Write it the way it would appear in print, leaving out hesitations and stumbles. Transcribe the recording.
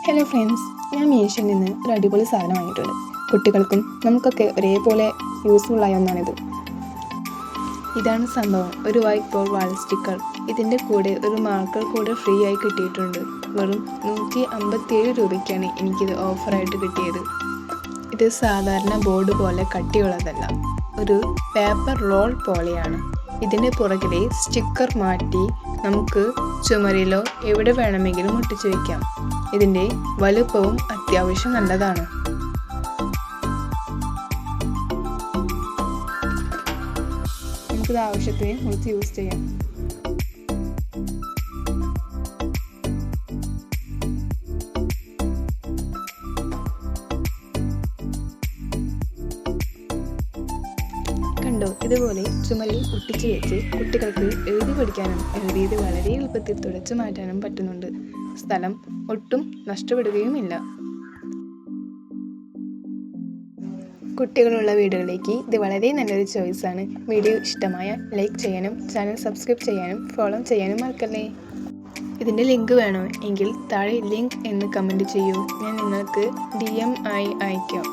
Hello friends, ഞാൻ മീഷോയിൽ നിന്ന് ഒരു അടിപൊളി സാധനം വാങ്ങിയിട്ടുണ്ട്. കുട്ടികൾക്കും നമുക്കൊക്കെ ഒരേപോലെ യൂസ്ഫുള്ളായ ഒന്നാണിത്. ഇതാണ് സംഭവം, ഒരു വൈറ്റ് ബോർഡ് വാൾ സ്റ്റിക്കർ. ഇതിൻ്റെ കൂടെ ഒരു മാർക്കർ കൂടെ ഫ്രീ ആയി കിട്ടിയിട്ടുണ്ട്. വെറും 157 രൂപയ്ക്കാണ് എനിക്കിത് ഓഫറായിട്ട് കിട്ടിയത്. ഇത് സാധാരണ ബോർഡ് പോലെ കട്ടിയുള്ളതല്ല, ഒരു പേപ്പർ റോൾ പോലെയാണ്. ഇതിൻ്റെ പുറകിലെ സ്റ്റിക്കർ മാറ്റി നമുക്ക് ചുമരിലോ എവിടെ വേണമെങ്കിലും ഒട്ടിച്ചു വയ്ക്കാം. ഇതിൻ്റെ വലുപ്പവും അത്യാവശ്യം നല്ലതാണ്. നമുക്കിത് ആവശ്യത്തിന് മുറിച്ച് യൂസ് ചെയ്യാം. കണ്ടോ, ഇതുപോലെ ചുമരിൽ ഒട്ടിച്ച് വെച്ച് കുട്ടികൾക്ക് എഴുതി പഠിക്കാനും എഴുതിയത് വളരെ എളുപ്പത്തിൽ തുടച്ചു മാറ്റാനും പറ്റുന്നുണ്ട്. സ്ഥലം ഒട്ടും നഷ്ടപ്പെടുകയുമില്ല. കുട്ടികളുള്ള വീടുകളിലേക്ക് ഇത് വളരെ നല്ലൊരു ചോയ്സാണ്. വീഡിയോ ഇഷ്ടമായ ലൈക്ക് ചെയ്യാനും ചാനൽ സബ്സ്ക്രൈബ് ചെയ്യാനും ഫോളോ ചെയ്യാനും മറക്കല്ലേ. ഇതിൻ്റെ ലിങ്ക് വേണോ എങ്കിൽ താഴെ ലിങ്ക് എന്ന് കമൻറ്റ് ചെയ്യൂ. ഞാൻ നിങ്ങൾക്ക് DM ആയി അയക്കാം.